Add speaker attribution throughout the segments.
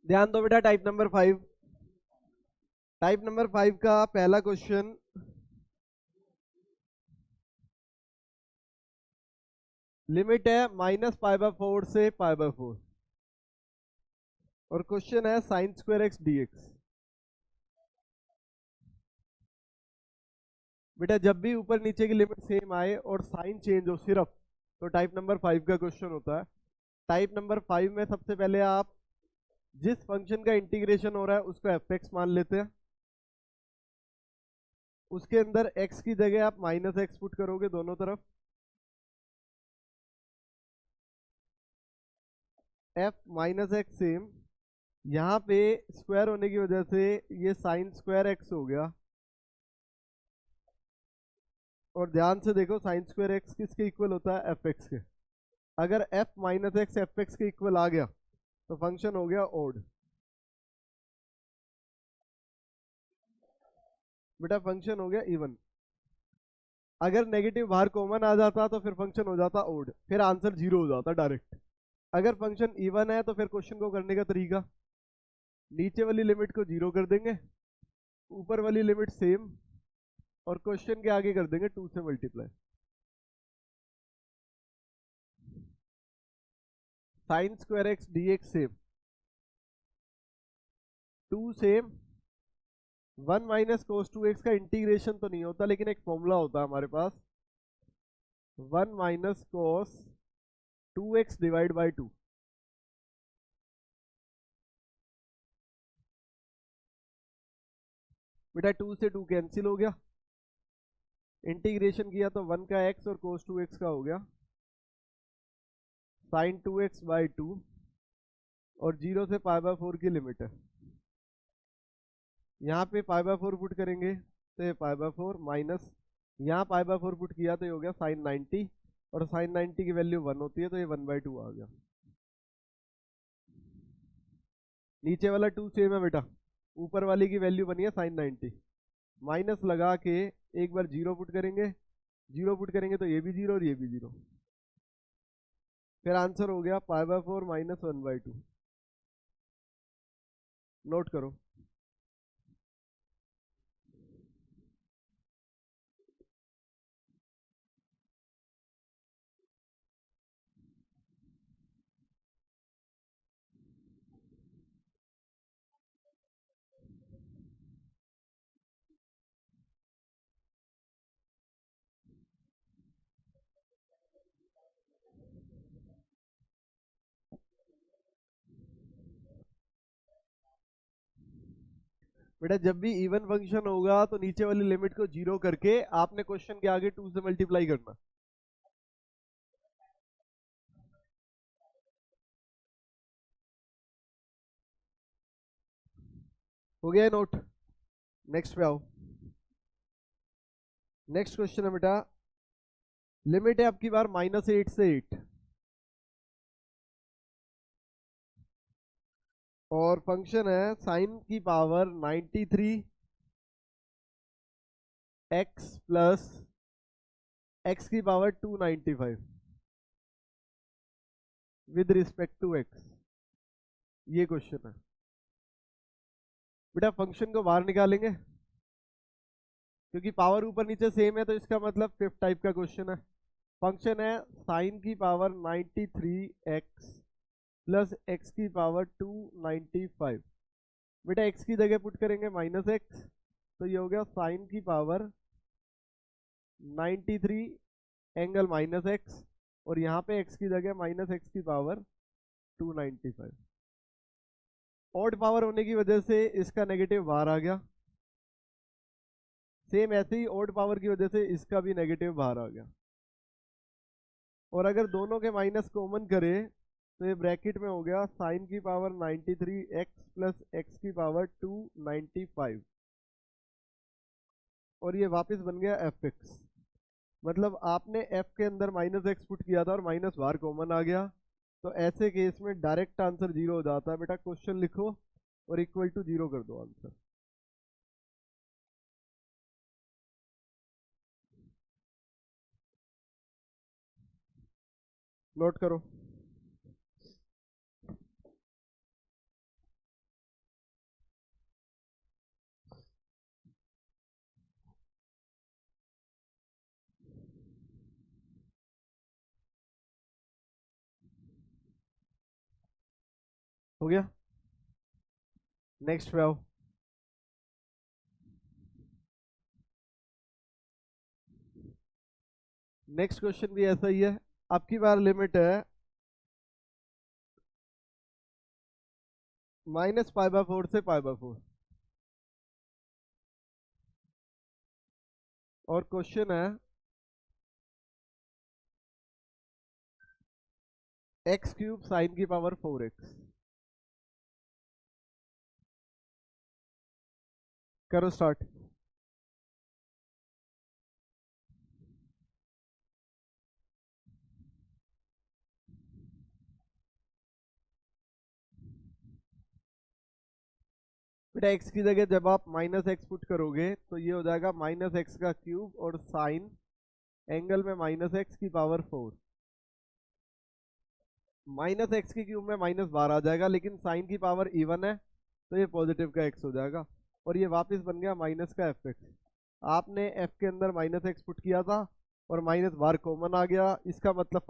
Speaker 1: ध्यान दो बेटा, टाइप नंबर 5। टाइप नंबर 5 का पहला क्वेश्चन, लिमिट है -π/4 से π/4 और क्वेश्चन है साइन स्क्वायर एक्स dx। बेटा जब भी ऊपर नीचे की लिमिट सेम आए और साइन चेंज हो सिर्फ, तो टाइप नंबर 5 का क्वेश्चन होता है। टाइप नंबर 5 में सबसे पहले आप जिस फंक्शन का इंटीग्रेशन हो रहा है उसको fx मान लेते हैं। उसके अंदर x की जगह आप -x पुट करोगे दोनों तरफ। f -x सेम, यहाँ पे स्क्वायर होने की वजह से ये साइन स्क्वायर एक्स हो गया। और ध्यान से देखो, साइन स्क्वायर एक्स किसके इक्वल होता है? एफ एक्स के। अगर f -x एफ एक्स के इक्वल आ गया तो फंक्शन हो गया ओड। बेटा फंक्शन हो गया इवन। अगर नेगेटिव बाहर कॉमन आ जाता तो फिर फंक्शन हो जाता ओड, फिर आंसर 0 हो जाता डायरेक्ट। अगर फंक्शन इवन है तो फिर क्वेश्चन को करने का तरीका, नीचे वाली लिमिट को 0 कर देंगे, ऊपर वाली लिमिट सेम, और क्वेश्चन के आगे कर देंगे 2 से multiply. Sine square x dx same, 2 same, 1 minus cos 2x का इंटीग्रेशन तो नहीं होता, लेकिन एक फॉर्मूला होता है हमारे पास, 1 minus cos 2x divide by 2। बेटा 2 से 2 कैंसिल हो गया, इंटीग्रेशन किया तो 1 का x और कोस 2x का हो गया साइन 2x बाई 2, और 0 से π/4 की लिमिट है। यहाँ पे π/4 पुट करेंगे तो ये π/4 माइनस, यहाँ π/4 पुट किया तो ये हो गया साइन 90, और साइन 90 की वैल्यू 1 होती है तो ये 1/2 आ गया। नीचे वाला 2 सेम है बेटा, ऊपर वाली की वैल्यू बनी है साइन 90, माइनस लगा के एक बार 0 पुट करेंगे, 0 पुट करेंगे तो ये भी 0 और ये भी 0, फिर आंसर हो गया π/4 माइनस 1/2। नोट करो। बेटा जब भी इवन फंक्शन होगा तो नीचे वाली लिमिट को 0 करके आपने क्वेश्चन के आगे 2 से मल्टीप्लाई करना। हो गया नोट? नेक्स्ट पे आओ। नेक्स्ट क्वेश्चन है बेटा, लिमिट है आपकी बार -8 से 8, और फंक्शन है साइन की पावर 93 x प्लस x की power 295 with respect to x। ये क्वेश्चन है बेटा, फंक्शन को बाहर निकालेंगे क्योंकि पावर ऊपर नीचे सेम है, तो इसका मतलब फिफ्थ टाइप का क्वेश्चन है। फंक्शन है साइन की पावर 93x प्लस x की पावर 295। बेटा x की जगह पुट करेंगे -x, तो ये हो गया साइन की पावर 93 एंगल -x, और यहाँ पे x की जगह -x की पावर 295। ऑड पावर होने की वजह से इसका नेगेटिव बाहर आ गया, सेम ऐसे ही ऑड पावर की वजह से इसका भी नेगेटिव बाहर आ गया। और अगर दोनों के माइनस कॉमन करें तो ये ब्रैकेट में हो गया साइन की पावर 93x प्लस एक्स की पावर 295, और ये वापस बन गया fx। मतलब आपने f के अंदर -x पुट किया था और माइनस बाहर कॉमन आ गया, तो ऐसे केस में डायरेक्ट आंसर 0 हो जाता है। बेटा क्वेश्चन लिखो और इक्वल टू 0 कर दो आंसर। नोट करो। हो गया। नेक्स्ट पे आओ। नेक्स्ट क्वेश्चन भी ऐसा ही है। आपकी बार लिमिट है -π/4 से π/4 और क्वेश्चन है x³ sin की पावर 4x। करो स्टार्ट। बेटा x की जगह जब आप -x पुट करोगे तो ये हो जाएगा -x³ और साइन एंगल में -x की पावर 4। -x की क्यूब में -12 आ जाएगा, लेकिन साइन की पावर इवन है तो ये पॉजिटिव का x हो जाएगा और ये वापस बन गया माइनस का fx। आपने f के अंदर -x पुट किया था और -12 कॉमन आ गया, इसका मतलब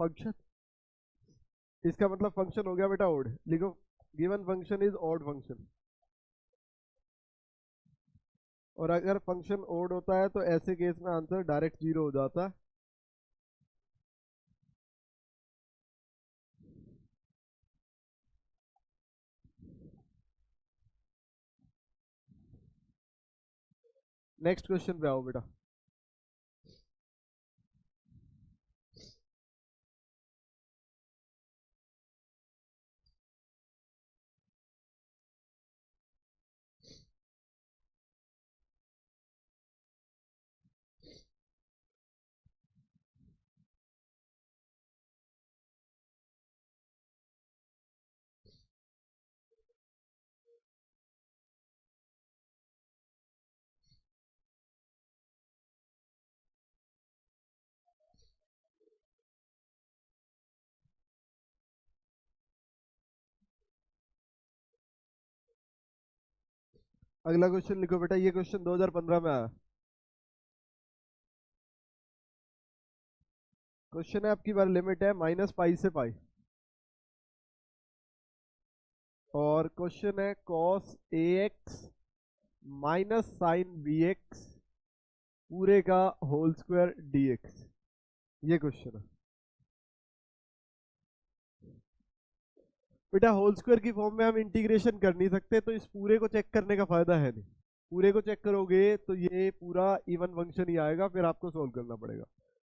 Speaker 1: फंक्शन हो गया बेटा ओड। लिखो given function is odd function. और अगर फंक्शन ओड होता है तो ऐसे केस में आंसर डायरेक्ट 0 हो जाता है। नेक्स्ट क्वेश्चन पे आओ बेटा। अगला क्वेश्चन लिखो बेटा, ये क्वेश्चन 2015 में आया। क्वेश्चन है आपकी बार लिमिट है -π से π और क्वेश्चन है cos ax minus sine bx पूरे का होल स्क्वायर dx। ये क्वेश्चन है बेटा। होल स्क्वायर की फॉर्म में हम इंटीग्रेशन कर नहीं सकते, तो इस पूरे को चेक करने का फायदा है नहीं। पूरे को चेक करोगे तो ये पूरा इवन फंक्शन ही आएगा, फिर आपको सोल्व करना पड़ेगा।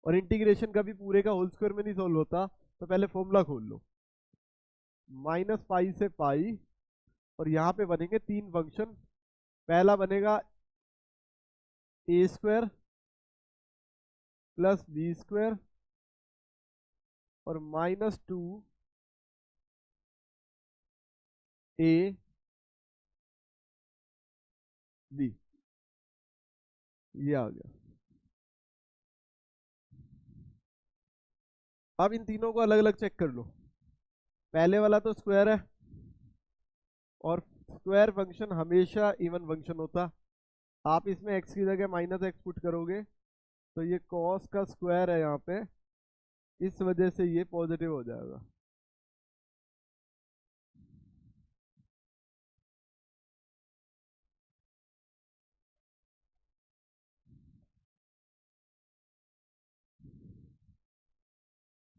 Speaker 1: और इंटीग्रेशन कभी पूरे का होल स्क्वायर में नहीं सोल्व होता, तो पहले फॉर्मूला खोल लो। -π से π और यहाँ पे बनेंगे 3 फंक्शन। पहला बनेगा a² + b² और -2 a b। ये आ गया। अब इन तीनों को अलग अलग चेक कर लो। पहले वाला तो स्क्वायर है और स्क्वायर फंक्शन हमेशा इवन फंक्शन होता। आप इसमें x की जगह -x पुट करोगे तो ये cos का स्क्वायर है यहाँ पे, इस वजह से ये पॉजिटिव हो जाएगा।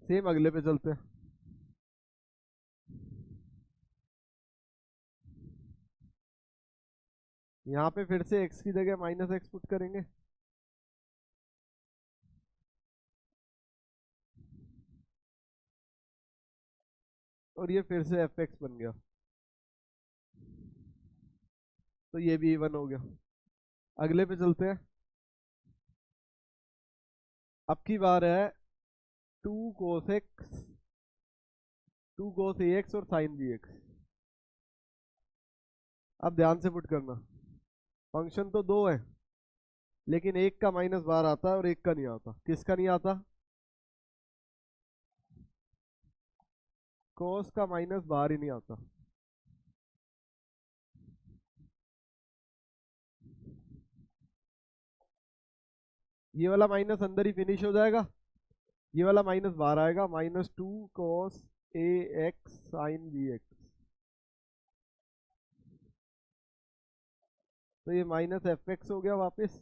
Speaker 1: सेम अगले पे चलते हैं। यहाँ पे फिर से x की जगह -x पुट करेंगे और ये फिर से fx बन गया, तो ये भी इवन हो गया। अगले पे चलते हैं। अब की बार है 2 cos x 2 cos ax और sin bx। अब ध्यान से पुट करना, फंक्शन तो दो है लेकिन एक का -12 आता है और एक का नहीं आता। किसका नहीं आता? cos का -12 ही नहीं आता। ये वाला माइनस अंदर ही फिनिश हो जाएगा, ये वाला -12 आएगा, -2 cos ax sin bx। तो ये माइनस एफ एक्स हो गया वापस,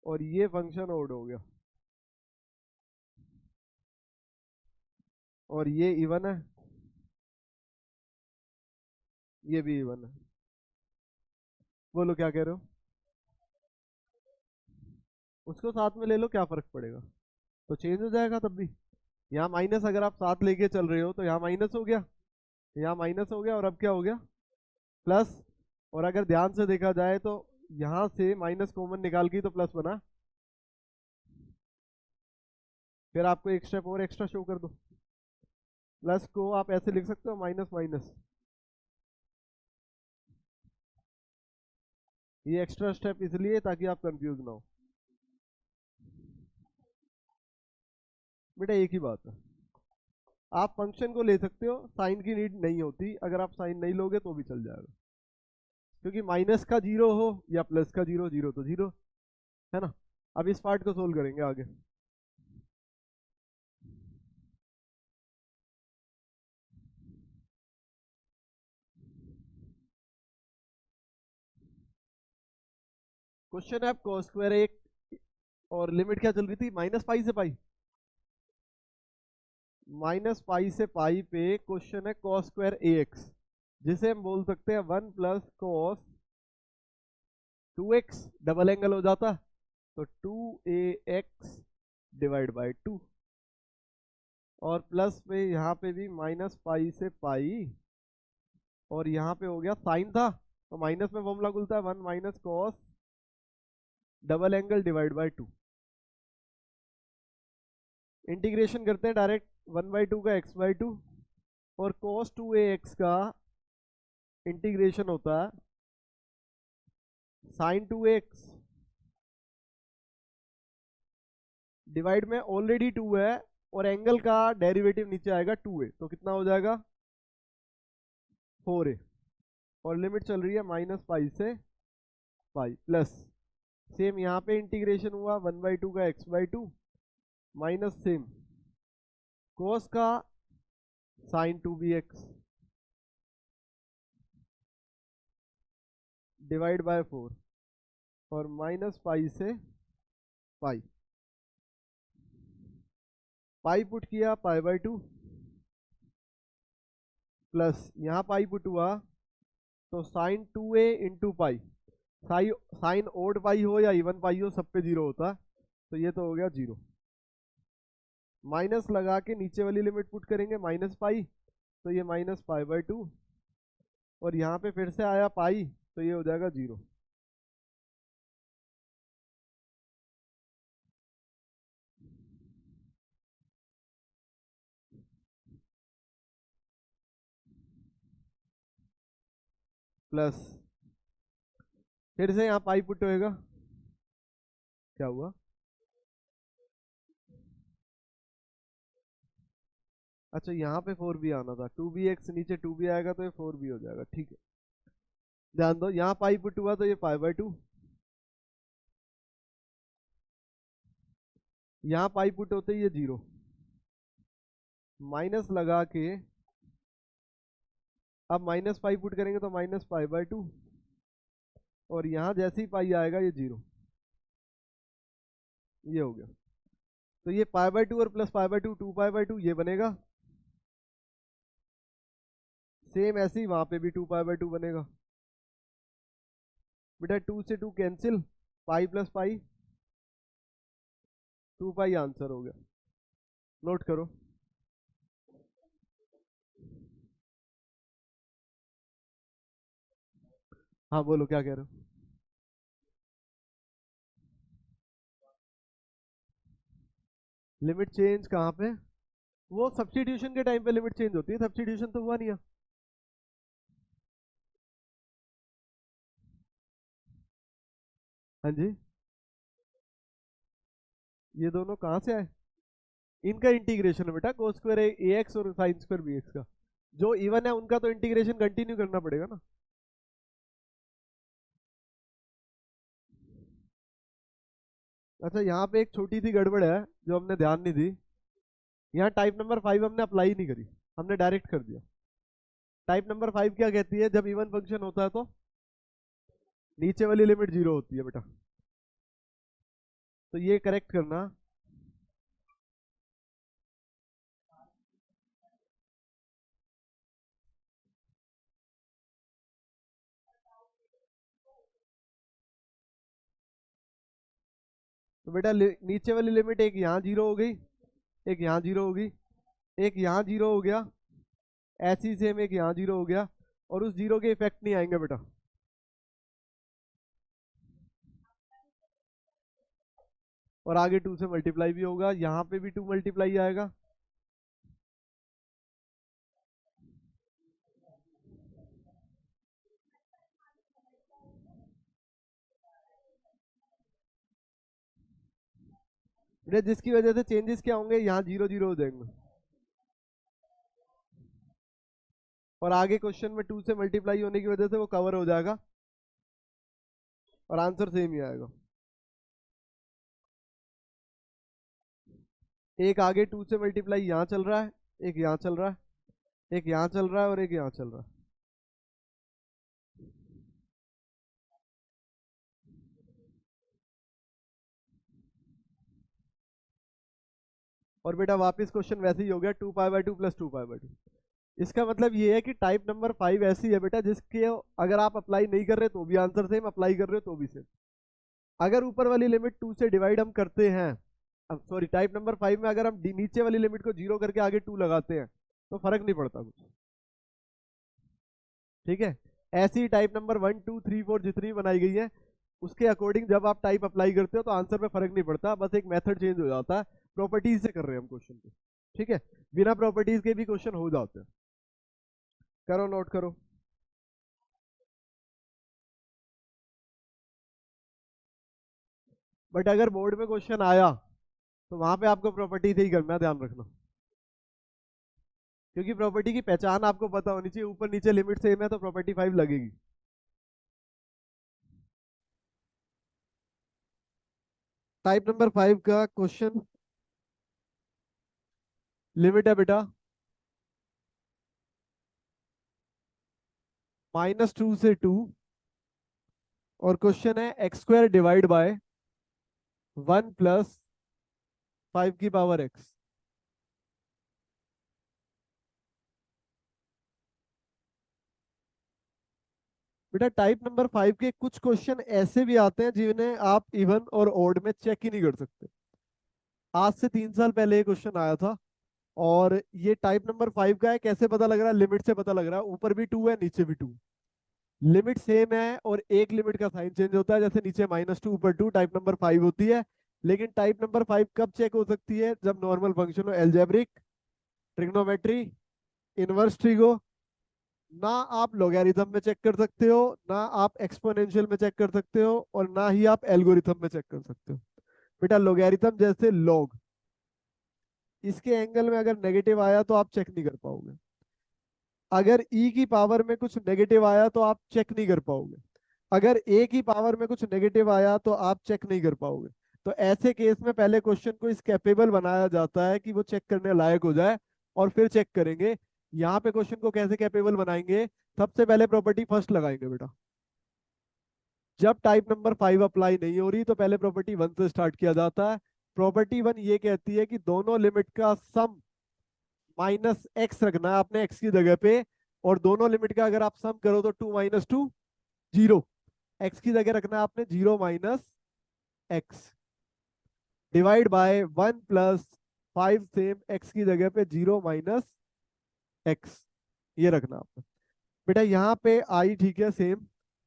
Speaker 1: और ये फंक्शन ओड हो गया, और ये इवन है, ये भी इवन है। बोलो क्या कह रहे हो? उसको साथ में ले लो, क्या फर्क पड़ेगा, तो चेंज हो जाएगा तब भी। यहाँ माइनस अगर आप साथ लेके चल रहे हो तो यहाँ माइनस हो गया, यहाँ माइनस हो गया, और अब क्या हो गया, प्लस। और अगर ध्यान से देखा जाए तो यहाँ से माइनस कॉमन निकाल के तो प्लस बना, फिर आपको एक स्टेप और एक्स्ट्रा शो कर दो, प्लस को आप ऐसे लिख सकते हो माइनस माइनस, ये एक्स्ट्रा स्टेप इसलिए ताकि आप कंफ्यूज ना हो। बेटा एक ही बात है, आप फंक्शन को ले सकते हो, साइन की नीड नहीं होती, अगर आप साइन नहीं लोगे तो भी चल जाएगा, क्योंकि माइनस का जीरो हो या प्लस का जीरो, जीरो तो जीरो है ना। अब इस पार्ट को सोल्व करेंगे आगे। क्वेश्चन है cos स्क्वायर एक, और लिमिट क्या चल रही थी, माइनस पाई से पाई, माइनस पाई से पाई पे क्वेश्चन है cos स्क्वायर ए एक्स, जिसे हम बोल सकते हैं 1 plus cos 2x, double angle हो जाता तो 2ax डिवाइड बाई 2, और प्लस पे यहाँ पे भी माइनस पाई से पाई, और यहाँ पे हो गया साइन था तो माइनस में फॉर्मूला खुलता है 1 minus cos double angle divide by 2। Integration करते हैं डायरेक्ट, 1/2 का x/2, और cos 2ax का इंटीग्रेशन होता है sin 2ax, डिवाइड में ऑलरेडी 2 है, और एंगल का डेरिवेटिव नीचे आएगा 2a, तो कितना हो जाएगा 4a, और लिमिट चल रही है माइनस पाई से पाई, प्लस सेम यहाँ पे इंटीग्रेशन हुआ 1/2 का x/2 माइनस सेम cos का sin 2bx डिवाइड बाय 4, और माइनस पाई से पाई, पाई पुट किया पाई/2, प्लस यहाँ पाई पुट हुआ तो sine 2a into pi, sine odd pi हो या इवन पाई हो सब पे जीरो होता, तो ये तो हो गया जीरो। माइनस लगा के नीचे वाली लिमिट पुट करेंगे माइनस पाई, तो ये माइनस पाई/2, और यहाँ पे फिर से आया पाई, तो ये हो जाएगा जीरो। प्लस फिर से यहाँ पाई पुट होएगा, क्या हुआ, अच्छा यहाँ पे 4b आना था, 2bx नीचे 2b आएगा तो ये 4b हो जाएगा, ठीक है। ध्यान दो यहाँ पाई पुट हुआ तो ये पाई/2, यहाँ पाई पुट होते ही ये जीरो, माइनस लगा के अब माइनस पाई पुट करेंगे तो माइनस पाई/2, और यहाँ जैसे ही पाई आएगा ये जीरो, ये हो गया। तो ये पाई/2 और प्लस पाई/2 2 पाई/2 ये बनेगा, सेम ऐसे ही वहां पे भी 2 पाई/2 बनेगा। बेटा 2 से 2 कैंसिल, पाई प्लस पाई 2 पाई आंसर हो गया, नोट करो। हाँ बोलो क्या कह रहे हो? लिमिट चेंज कहाँ पे? वो सब्स्टिट्यूशन के टाइम पे लिमिट चेंज होती है, सब्स्टिट्यूशन तो हुआ नहीं है। हाँ जी, ये दोनों कहाँ से आए? इनका इंटीग्रेशन है बेटा, cos स्क्वायर ए एक्स और sin स्क्वायर बी एक्स का, जो इवन है उनका तो इंटीग्रेशन कंटिन्यू करना पड़ेगा ना। अच्छा यहाँ पे एक छोटी सी गड़बड़ है जो हमने ध्यान नहीं दी, यहाँ टाइप नंबर 5 हमने अप्लाई नहीं करी, हमने डायरेक्ट कर दिया। टाइप नंबर 5 क्या कहती है, जब इवन फंक्शन होता है तो नीचे वाली लिमिट 0 होती है बेटा, तो ये करेक्ट करना। तो बेटा नीचे वाली लिमिट एक यहाँ 0 हो गई, एक यहाँ 0 हो गई, एक यहाँ 0 हो गया, ऐसी सेम एक यहाँ 0 हो गया, और उस 0 के इफेक्ट नहीं आएंगे बेटा। और आगे 2 से मल्टीप्लाई भी होगा, यहाँ पे भी 2 मल्टीप्लाई आएगा। बेटा जिसकी वजह से चेंजेस क्या होंगे, यहाँ 0 0 हो जाएंगे, और आगे क्वेश्चन में 2 से मल्टीप्लाई होने की वजह से वो कवर हो जाएगा और आंसर सेम ही आएगा। एक आगे 2 से मल्टीप्लाई यहाँ चल रहा है, एक यहाँ चल रहा है, एक यहाँ चल रहा है, और एक यहाँ चल रहा है। और बेटा वापस क्वेश्चन वैसे ही हो गया, 2π/2 + 2π/2। इसका मतलब ये है कि टाइप नंबर 5 ऐसी है बेटा जिसके अगर आप अप्लाई नहीं कर रहे तो भी आंसर सेम, अप्लाई कर रहे हो तो भी सेम। अगर ऊपर वाली लिमिट 2 से डिवाइड हम करते हैं, अब सॉरी टाइप नंबर 5 में अगर हम नीचे वाली लिमिट को 0 करके आगे 2 लगाते हैं तो फर्क नहीं पड़ता कुछ, ठीक है। ऐसी ही टाइप नंबर 1 2 3 4 जितनी बनाई गई है उसके अकॉर्डिंग जब आप टाइप अप्लाई करते हो तो आंसर पे फर्क नहीं पड़ता, बस एक मेथड चेंज हो जाता है। प्रॉपर्टीज से कर रहे हैं हम क्वेश्चन को, ठीक है। बिना प्रॉपर्टीज के भी क्वेश्चन हो जाते हैं। करो, नोट करो। बट अगर बोर्ड में क्वेश्चन आया तो वहां पे आपको प्रॉपर्टी से ही करना, ध्यान रखना, क्योंकि प्रॉपर्टी की पहचान आपको पता होनी चाहिए। ऊपर नीचे लिमिट सेम है तो प्रॉपर्टी 5 लगेगी। टाइप नंबर 5 का क्वेश्चन लिमिट है बेटा -2 से 2, और क्वेश्चन है x² डिवाइड बाय 1 + 5 की पावर x। बेटा टाइप नंबर 5 के कुछ क्वेश्चन ऐसे भी आते हैं जिन्हें आप इवन और ओड में चेक ही नहीं कर सकते। आज से 3 साल पहले ये क्वेश्चन आया था, और ये टाइप नंबर 5 का है। कैसे पता लग रहा है? लिमिट से पता लग रहा है। ऊपर भी 2 है, नीचे भी 2, लिमिट सेम है, और एक लिमिट का साइन चेंज होता है। जैसे नीचे -2 ऊपर 2 टाइप नंबर 5 होती है। लेकिन टाइप नंबर 5 कब चेक हो सकती है? जब नॉर्मल फंक्शन हो, एल्जेब्रिक, ट्रिग्नोमेट्री, इनवर्स ट्रिगो। ना आप लोगैरिथम में चेक कर सकते हो, ना आप एक्सपोनेंशियल में चेक कर सकते हो, और ना ही आप एल्गोरिथम में चेक कर सकते हो। बेटा लोगैरिथम जैसे लॉग, इसके एंगल में अगर नेगेटिव आया तो आप चेक नहीं कर पाओगे। अगर ई की पावर में कुछ नेगेटिव आया तो आप चेक नहीं कर पाओगे। अगर ए की पावर में कुछ नेगेटिव आया तो आप चेक नहीं कर पाओगे। तो ऐसे केस में पहले क्वेश्चन को इस कैपेबल बनाया जाता है कि वो चेक करने लायक हो जाए, और फिर चेक करेंगे। यहाँ पे क्वेश्चन को कैसे कैपेबल बनाएंगे? सबसे पहले प्रॉपर्टी फर्स्ट लगाएंगे बेटा। जब टाइप नंबर 5 अप्लाई नहीं हो रही तो पहले प्रॉपर्टी 1 से स्टार्ट किया जाता है। प्रॉपर्टी 1 ये कहती है कि दोनों लिमिट का सम -x रखना है आपने x की जगह पे, और दोनों लिमिट का अगर आप सम करो तो 2 - 2 0, x की जगह रखना है आपने 0 - x, divide by 1 + 5 same x की जगह पे 0 - x, ये रखना आपने। बेटा यहाँ पे i ठीक है सेम,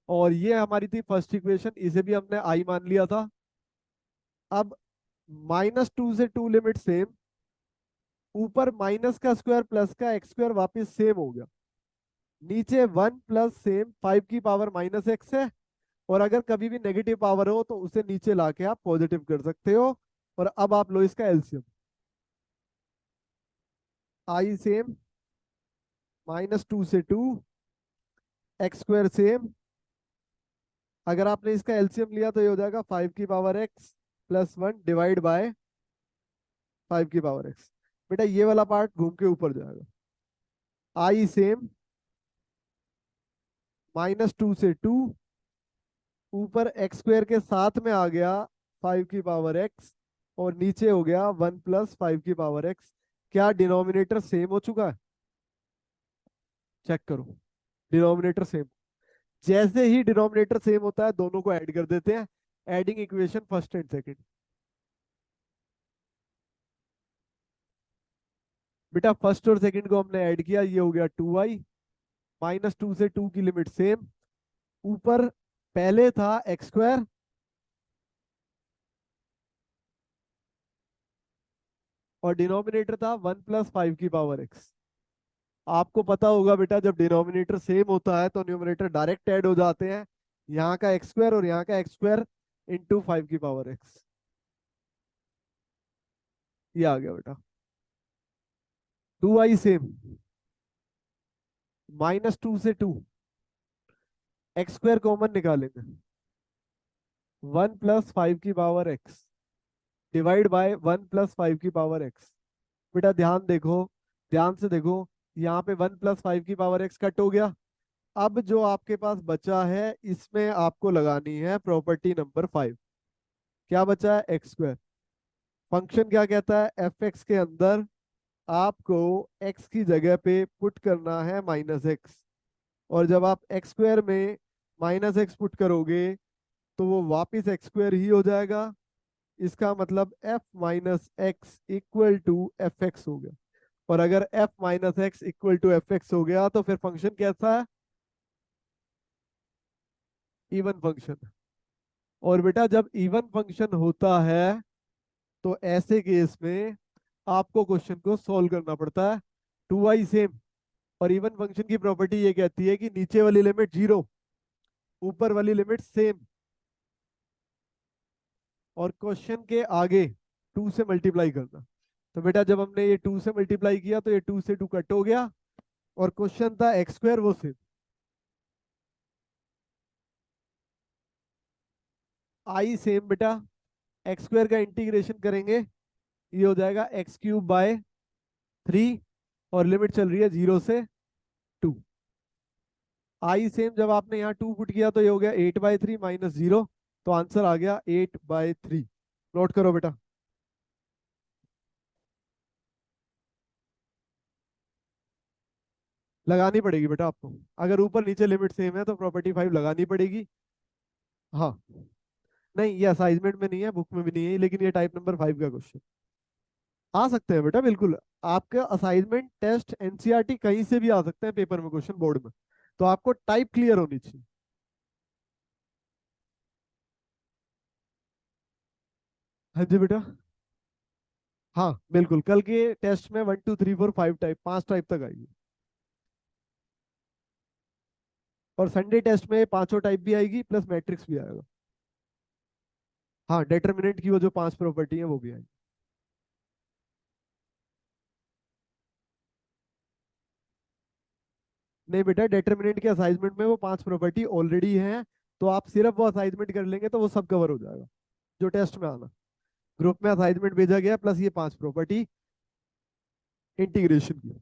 Speaker 1: और ये हमारी थी फर्स्ट इक्वेशन, इसे भी हमने i मान लिया था। अब -2 से 2 लिमिट सेम, ऊपर माइनस का स्क्वायर प्लस का x² वापस सेम हो गया, नीचे 1 + सेम 5 की पावर -x है। और अगर कभी भी नेगेटिव पावर हो तो उसे नीचे लाके आप पॉजिटिव कर सकते हो। और अब आप लो इसका एलसीएम, i सेम, -2 से 2, x² सेम। अगर आपने इसका एलसीएम लिया तो ये हो जाएगा 5 की पावर x + 1 डिवाइड बाय 5 की पावर x। बेटा ये वाला पार्ट घूम के ऊपर जाएगा। i सेम, -2 से 2, ऊपर एक्स स्क्वायर के साथ में आ गया 5 की पावर x, और नीचे हो गया 1 + 5 की पावर x। क्या डिनोमिनेटर सेम हो चुका है? चेक करो, डिनोमिनेटर सेम। जैसे ही डिनोमिनेटर सेम होता है दोनों को ऐड कर देते हैं। Adding equation first and second. बेटा फर्स्ट और सेकंड को हमने ऐड किया, ये हो गया 2y। -2 से 2 की लिमिट सेम। ऊपर पहले था एक्स स्क्वायर, और डिनोमिनेटर था 1 + 5 की पावर x। आपको पता होगा बेटा, जब डिनोमिनेटर सेम होता है तो न्यूमरेटर डायरेक्ट ऐड हो जाते हैं। यहाँ का एक्स स्क्वायर और यहाँ का एक्स स्क्वायर इंटू 5 की पावर x। ये आ गया बेटा। 2y same. -2 से 2, एक्स स्क्वायर कॉमन निकालेंगे। 1 + 5 की पावर x डिवाइड बाय 1 + 5 की पावर x। बेटा ध्यान देखो, ध्यान से देखो। यहाँ पे 1 + 5 की पावर x कट हो गया। अब जो आपके पास बचा है इसमें आपको लगानी है प्रॉपर्टी नंबर 5। क्या बचा है? X square. फंक्शन क्या कहता है? f(x) के अंदर आपको x की जगह पे पुट करना है -x। और जब आप एक्स स्क्वायर में -x पुट करोगे तो वो वापिस एक्स स्क्वायर ही हो जाएगा। इसका मतलब f - x equal to F X हो गया। और अगर f - x equal to F X हो गया तो फिर फंक्शन कैसा है? Even function. और बेटा जब इवन फंक्शन होता है तो ऐसे केस में आपको क्वेश्चन को सॉल्व करना पड़ता है। 2y same. और इवन फंक्शन की प्रॉपर्टी ये कहती है कि नीचे वाली लिमिट 0, ऊपर वाली लिमिट सेम, और क्वेश्चन के आगे 2 से मल्टीप्लाई करना। तो बेटा जब हमने ये 2 से मल्टीप्लाई किया तो ये 2 से 2 कट हो गया, और क्वेश्चन था एक्स स्क्वायर वो सेम। आई सेम बेटा। एक्स स्क्वायर का इंटीग्रेशन करेंगे, ये हो जाएगा x³/3, और लिमिट चल रही है 0 से 2। आई सेम, जब आपने यहाँ 2 पुट किया तो ये हो गया 8/3 -0, तो आंसर आ गया 8/3। नोट करो बेटा। लगानी पड़ेगी बेटा आपको। अगर ऊपर नीचे लिमिट सेम है तो प्रॉपर्टी 5 लगानी पड़ेगी। हाँ। नहीं, ये असाइनमेंट में नहीं है, बुक में भी नहीं है, लेकिन ये टाइप नंबर 5 का क्वेश्चन आ सकते हैं बेटा, बिल्कुल। आपका असाइनमेंट, टेस्ट, एनसीईआरटी कहीं से भी आ सकते हैं पेपर में, क्वेश्चन बोर्ड में। तो आपको टाइप क्लियर होनी चाहिए। हाँ जी बेटा। हाँ बिल्कुल, कल के टेस्ट में 1 2 3 4 5 टाइप, 5 टाइप तक आएगी। और संडे टेस्ट में पांचों टाइप भी आएगी, प्लस मैट्रिक्स भी आएगा। हाँ, डिटर्मिनेंट की वो जो 5 प्रॉपर्टी है वो भी आएगी। नहीं बेटा, डिटर्मिनेंट के असाइनमेंट में वो 5 प्रॉपर्टी ऑलरेडी हैं। तो आप सिर्फ वो असाइनमेंट कर लेंगे तो वो सब कवर हो जाएगा, जो टेस्ट में आना। ग्रुप में असाइनमेंट भेजा गया, प्लस ये 5 प्रॉपर्टी इंटीग्रेशन की।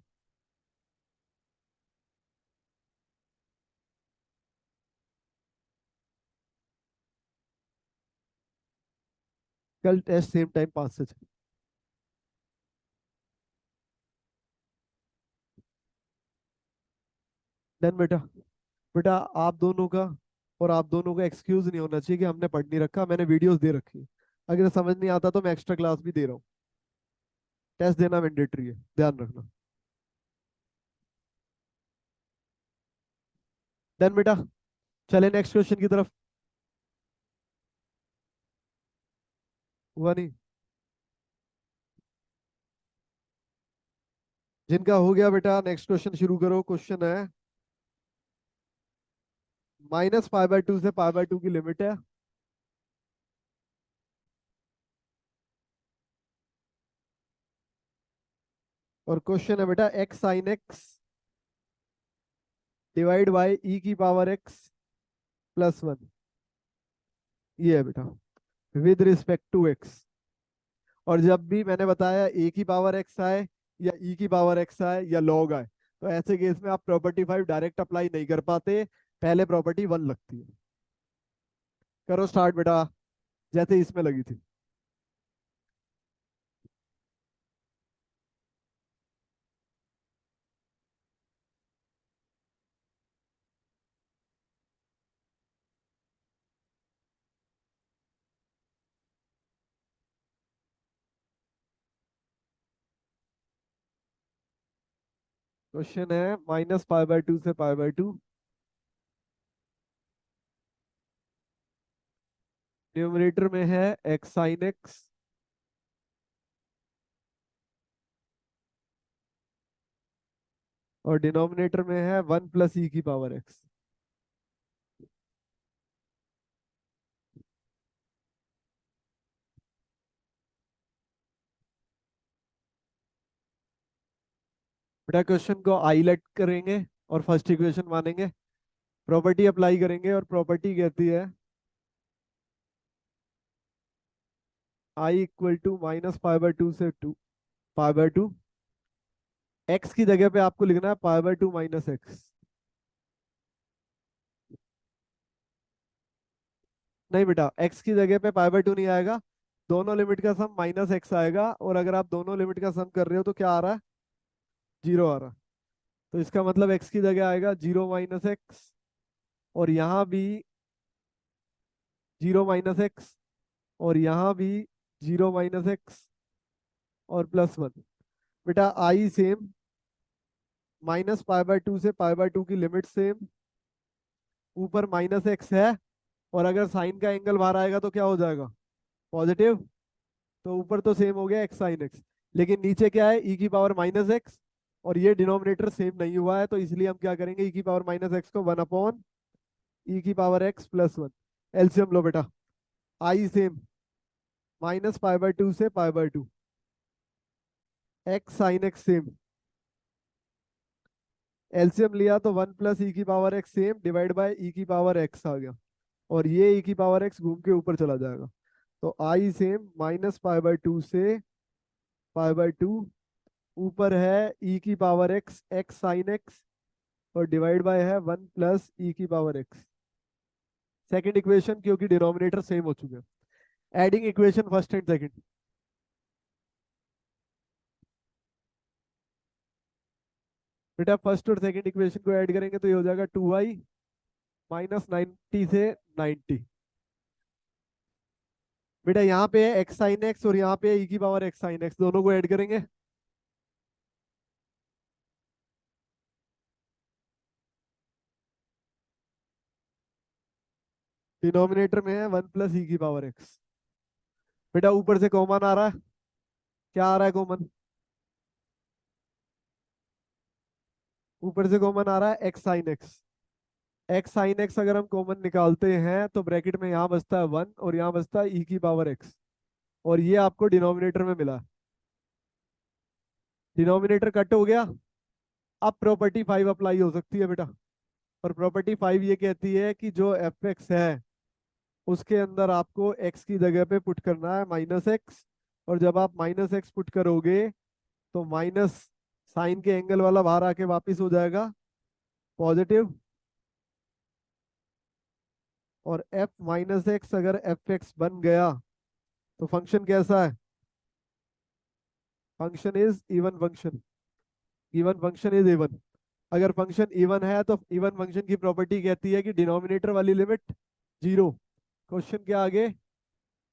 Speaker 1: कल टेस्ट सेम टाइम 5 से 6। डन बेटा। बेटा आप दोनों का और आप दोनों का एक्सक्यूज नहीं होना चाहिए कि हमने पढ़ नहीं रखा, मैंने वीडियोस दे रखी है। अगर समझ नहीं आता तो मैं एक्स्ट्रा क्लास भी दे रहा हूँ। टेस्ट देना मैंडेटरी है, ध्यान रखना। डन बेटा। चले नेक्स्ट क्वेश्चन की तरफ। हुआ नहीं? जिनका हो गया बेटा नेक्स्ट क्वेश्चन शुरू करो। क्वेश्चन है -π/2 से π/2 की लिमिट है। और क्वेश्चन है बेटा x sin x divide by e⁻x +1। ये है बेटा विद रिस्पेक्ट टू x। और जब भी मैंने बताया a⁻x आए या e⁻x आए या log आए, तो ऐसे केस में आप प्रॉपर्टी 5 डायरेक्ट अप्लाई नहीं कर पाते, पहले प्रॉपर्टी 1 लगती है। करो स्टार्ट बेटा, जैसे इसमें लगी थी। क्वेश्चन है -π/2 से π/2। न्यूमरेटर में है x sin x, और डिनोमिनेटर में है 1 + e⁻x। बेटा क्वेश्चन को हाईलाइट करेंगे और फर्स्ट इक्वेशन मानेंगे, प्रॉपर्टी अप्लाई करेंगे, और प्रॉपर्टी कहती है i = -π/2 से π/2। x की जगह पे आपको लिखना है π/2 - x। नहीं बेटा, x की जगह पे π/2 नहीं आएगा, दोनों लिमिट का सम -x आएगा, और अगर आप दोनों लिमिट का सम कर रहे हो तो क्या आ रहा है, 0 आ रहा है। तो इसका मतलब x की जगह आएगा 0 - x, और यहाँ भी 0 - x, और यहाँ भी 0 - x, और +1। बेटा आई सेम, -π/2 से π/2 की लिमिट सेम, ऊपर -x है, और अगर साइन का एंगल बाहर आएगा तो क्या हो जाएगा, पॉजिटिव। तो ऊपर तो सेम हो गया x sin x, लेकिन नीचे क्या है, e⁻−x, और ये डिनोमिनेटर सेम नहीं हुआ है, तो इसलिए हम क्या करेंगे, e⁻−x को 1/e⁻x +1। एलसीएम लो बेटा, आई सेम, -π/2 से π/2, x sin x same, LCM लिया तो 1 + e⁻x same divide by e⁻x आ गया, और ये e⁻x घूम के ऊपर चला जाएगा। तो आई सेम -π/2 से π/2, ऊपर है e⁻x x sin x, और डिवाइड बाय है 1 + e⁻x। सेकंड इक्वेशन, क्योंकि डिनोमिनेटर सेम हो चुके हैं। Adding equation first and second. बेटा फर्स्ट और सेकंड इक्वेशन को ऐड करेंगे तो ये हो जाएगा 2y -90 से 90। बेटा यहाँ पे है x sin x, और यहाँ पे है e⁻x sin x, दोनों को ऐड करेंगे। डिनोमिनेटर में है 1 + e⁻x। बेटा ऊपर से कॉमन आ रहा है, क्या आ रहा है कॉमन, ऊपर से कॉमन आ रहा है x sin x। x sin x अगर हम कॉमन निकालते हैं तो ब्रैकेट में यहाँ बचता है 1, और यहाँ बचता है e⁻x, और ये आपको डिनोमिनेटर में मिला। डिनोमिनेटर कट हो गया। अब प्रॉपर्टी 5 अप्लाई हो सकती है बेटा, और प्रॉपर्टी 5 ये कहती है कि जो एफ एक्स है उसके अंदर आपको x की जगह पे पुट करना है -x, और जब आप -x पुट करोगे तो माइनस साइन के एंगल वाला बाहर आके वापिस हो जाएगा पॉजिटिव, और f-x अगर f(x) बन गया तो फंक्शन कैसा है, function is even function, even function is even. अगर फंक्शन इवन है तो इवन फंक्शन की प्रॉपर्टी कहती है कि डिनोमिनेटर वाली लिमिट 0। क्वेश्चन के आगे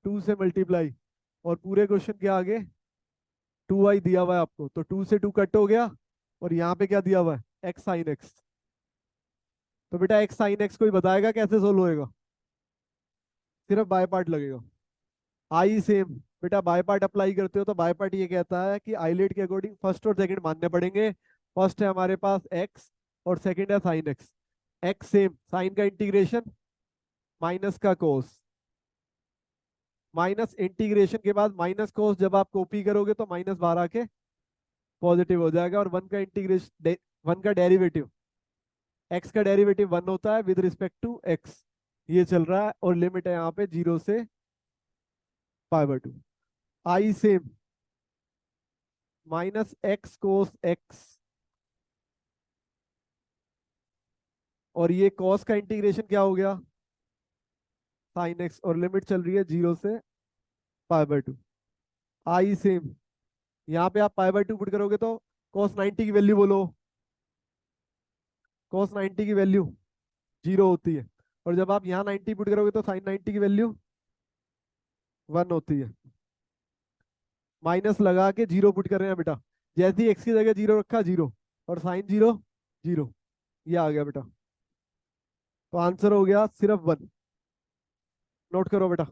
Speaker 1: 2 से मल्टीप्लाई, और पूरे क्वेश्चन के आगे 2y दिया हुआ है आपको, तो 2 से 2 कट हो गया, और यहाँ पे क्या दिया हुआ है, x sin x। तो बेटा x sin x कोई बताएगा कैसे सोल्व होएगा, सिर्फ बाय पार्ट लगेगा। आई सेम, बेटा बाय पार्ट अप्लाई करते हो तो बाय पार्ट ये कहता है कि आइलेट के अकॉर्डिंग फर्स्ट और सेकंड मानने पड़ेंगे। फर्स्ट है हमारे पास x, और सेकंड है sine x। x same, sine का इंटीग्रेशन माइनस का कोस, माइनस इंटीग्रेशन के बाद माइनस कोस, जब आप कॉपी करोगे तो माइनस बाहर आके पॉजिटिव हो जाएगा, और वन का इंटीग्रेशन, वन का डेरिवेटिव, एक्स का डेरिवेटिव 1 होता है विद रिस्पेक्ट टू एक्स। ये चल रहा है, और लिमिट है यहाँ पे 0 से π/2। आई सेम, -x cos x, और ये cos का इंटीग्रेशन क्या हो गया, साइन एक्स, और लिमिट चल रही है 0 से π/2। आई सेम, यहाँ पे आप π/2 पुट करोगे तो cos 90 की वैल्यू बोलो। cos 90 की वैल्यू 0 होती है, और जब आप यहाँ 90 पुट करोगे तो साइन 90 की वैल्यू 1 होती है। माइनस लगा के 0 पुट कर रहे हैं बेटा। जैसे ही एक्स की जगह 0 रखा, 0, और साइन 0 0, ये आ गया बेटा। तो आंसर हो गया सिर्फ 1। नोट करो बेटा।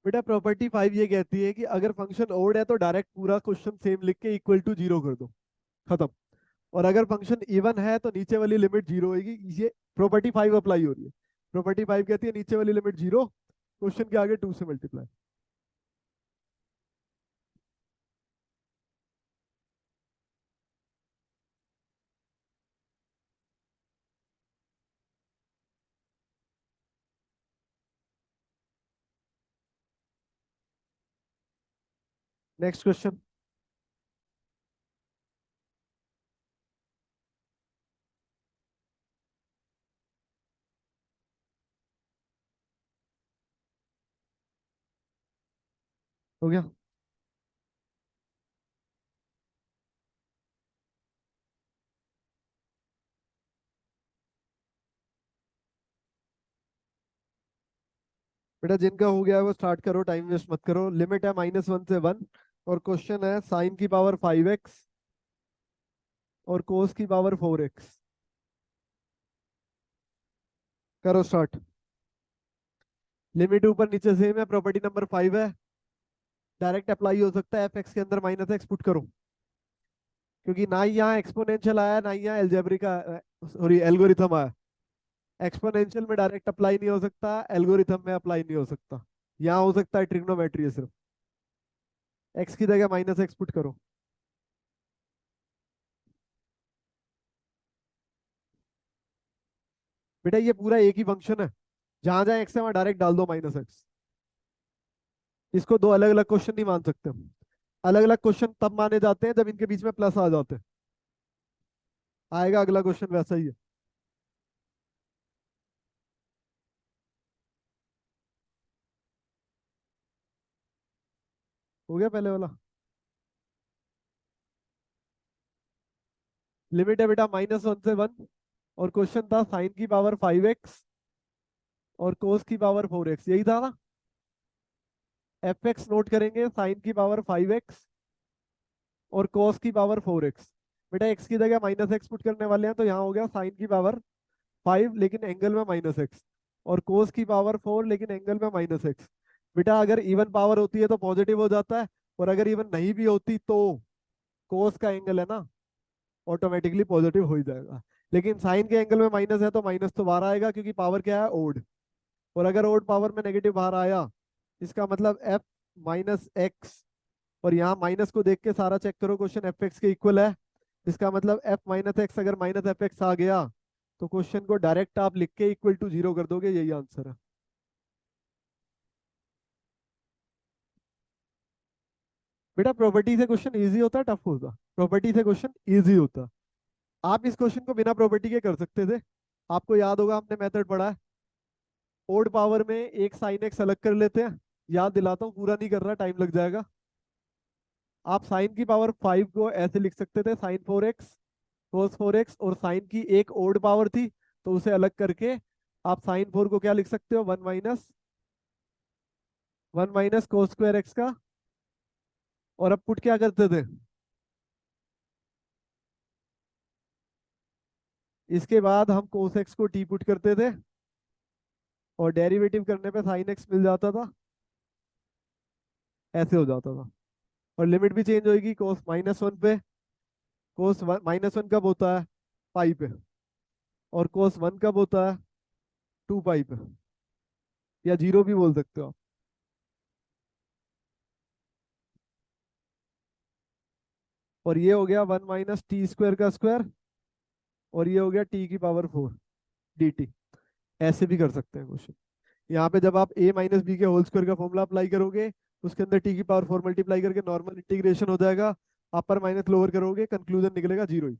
Speaker 1: बेटा प्रॉपर्टी 5 ये कहती है कि अगर फंक्शन ओड है तो डायरेक्ट पूरा क्वेश्चन सेम लिख के इक्वल टू 0 कर दो, खत्म। और अगर फंक्शन इवन है तो नीचे वाली लिमिट 0 होगी। ये प्रॉपर्टी 5 अप्लाई हो रही है। प्रॉपर्टी 5 कहती है नीचे वाली लिमिट 0, क्वेश्चन के आगे 2 से मल्टीप्लाई। Next question. हो गया। बेटा जिनका हो गया है वो स्टार्ट करो, टाइम वेस्ट मत करो। लिमिट है -1 से 1, और क्वेश्चन है साइन की पावर 5x और कोस की पावर 4x। करो स्टार्ट। लिमिट ऊपर नीचे सेम है, प्रॉपर्टी नंबर 5 है, डायरेक्ट अप्लाई हो सकता है। fx के अंदर -x पुट करो, क्योंकि ना ही यहाँ एक्सपोनेंशियल आया ना ही यहाँ एल्जेब्रिक, सॉरी एल्गोरिथम आया। एक्सपोनेंशियल में डायरेक्ट अप्लाई नहीं हो सकता, एल्गोरिथम में अप्लाई नहीं हो सकता। यहाँ हो सकता है ट्रिग्नोमेट्री है सिर्फ। एक्स की जगह -x पुट करो। बेटा ये पूरा एक ही फंक्शन है, जहां जहां एक्स है वहां डायरेक्ट डाल दो -x। इसको दो अलग अलग क्वेश्चन नहीं मान सकते हम। अलग अलग क्वेश्चन तब माने जाते हैं जब इनके बीच में प्लस आ जाते हैं। आएगा अगला क्वेश्चन वैसा ही है। हो गया पहले वाला। लिमिट है बेटा -1 से 1, और क्वेश्चन था साइन की पावर 5x और कोस की पावर 4x, यही था ना। एफ एक्स नोट करेंगे, साइन की पावर 5x और cos की पावर 4x। बेटा x की जगह -x पुट करने वाले हैं, तो यहाँ हो गया साइन की पावर 5 लेकिन एंगल में -x, और cos की पावर 4 लेकिन एंगल में -x। बेटा अगर इवन पावर होती है तो पॉजिटिव हो जाता है, और अगर इवन नहीं भी होती तो cos का एंगल है ना, ऑटोमेटिकली पॉजिटिव हो ही जाएगा। लेकिन साइन के एंगल में माइनस है तो माइनस तो बाहर आएगा, क्योंकि पावर क्या है, ओड। और अगर ओड पावर में नेगेटिव बाहर आया, इसका मतलब f-x, और यहाँ माइनस को देख के सारा चेक करो, क्वेश्चन एफ एक्स के इक्वल है। इसका मतलब f-x, अगर -f(x) आ गया तो क्वेश्चन को डायरेक्ट आप लिख के इक्वल टू 0 कर दोगे, यही आंसर है। बेटा प्रॉपर्टी से क्वेश्चन इजी होता है टफ होता? प्रॉपर्टी से क्वेश्चन इजी होता। आप इस क्वेश्चन को बिना प्रॉपर्टी के कर सकते थे। आपको याद होगा, हमने मेथड पढ़ा है। ओड पावर में एक साइन एक्स अलग कर लेते हैं। याद दिलाता हूँ, पूरा नहीं कर रहा, टाइम लग जाएगा। आप साइन की पावर 5 को ऐसे लिख सकते थे, साइन 4x कोस 4x, और साइन की एक ओड पावर थी तो उसे अलग करके आप साइन 4 को क्या लिख सकते हो, 1 माइनस कोस स्क्वायर एक्स का। और अब पुट क्या करते थे, इसके बाद हम कोस एक्स को टी पुट करते थे, और डेरिवेटिव करने पे साइन एक्स मिल जाता था, ऐसे हो जाता था। और लिमिट भी चेंज होगी, कोस -1 पे। कोस -1 कब होता है, पाई पे। और कोस वन कब होता है? 2 पाई पे, या 0 भी बोल सकते हो आप। और ये हो गया 1 - t² का स्क्वायर, और ये हो गया t⁴ dt। ऐसे भी कर सकते हैं क्वेश्चन। यहाँ पे जब आप a - b के होल स्क्वायर का फॉर्मूला अप्लाई करोगे, उसके अंदर t⁴ मल्टीप्लाई करके नॉर्मल इंटीग्रेशन हो जाएगा, अपर माइनस लोअर करोगे, कंक्लूजन निकलेगा 0 ही।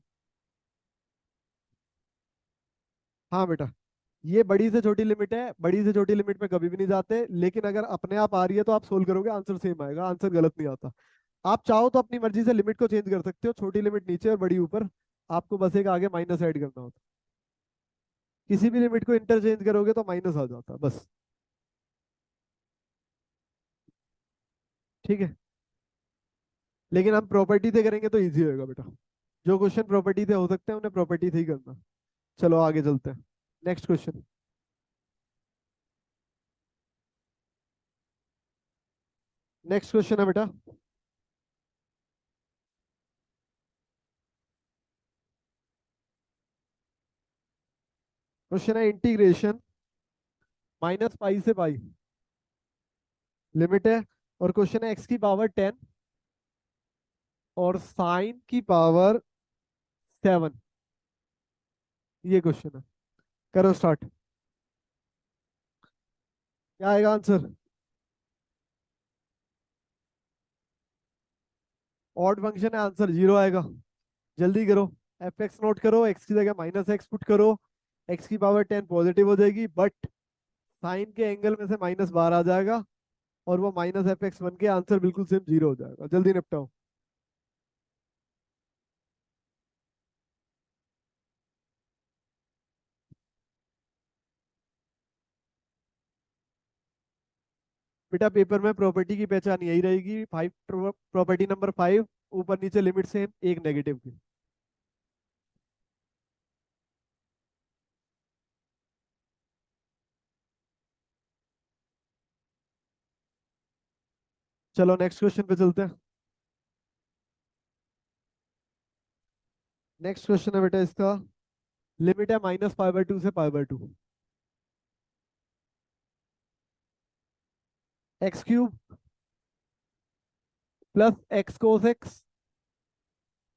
Speaker 1: हाँ बेटा, ये बड़ी से छोटी लिमिट है, बड़ी से छोटी लिमिट में कभी भी नहीं जाते, लेकिन अगर अपने आप आ रही है तो आप सोल्व करोगे, आंसर सेम आएगा, आंसर गलत नहीं आता। आप चाहो तो अपनी मर्जी से लिमिट को चेंज कर सकते हो, छोटी लिमिट नीचे और बड़ी ऊपर, आपको बस एक आगे माइनस ऐड करना होता। किसी भी लिमिट को इंटरचेंज करोगे तो माइनस आ जाता बस। ठीक है, लेकिन हम प्रॉपर्टी से करेंगे तो इजी होगा बेटा। जो क्वेश्चन प्रॉपर्टी से हो सकते हैं उन्हें प्रॉपर्टी से ही करना। चलो आगे चलते हैं। Next question. नेक्स्ट क्वेश्चन है बेटा, क्वेश्चन है इंटीग्रेशन -पाई से पाई, लिमिट है। और क्वेश्चन है x⁻10 और sin⁻7, ये क्वेश्चन है। करो स्टार्ट। क्या आएगा आंसर? ऑड फंक्शन है, आंसर 0 आएगा। जल्दी करो, एफ एक्स नोट करो, एक्स की जगह -x पुट करो, x⁻10 पॉजिटिव हो जाएगी, बट साइन के एंगल में से माइनस बाहर आ जाएगा, और वो -fx बन के आंसर बिल्कुल सेम 0 हो जाएगा। जल्दी निपटाओ। बेटा पेपर में प्रॉपर्टी की पहचान यही रहेगी, 5, प्रॉपर्टी नंबर 5, ऊपर नीचे लिमिट सेम, एक नेगेटिव की। चलो नेक्स्ट क्वेश्चन पे चलते हैं। नेक्स्ट क्वेश्चन है बेटा इसका, लिमिट है -π/2 से π/2, x³ plus x cos x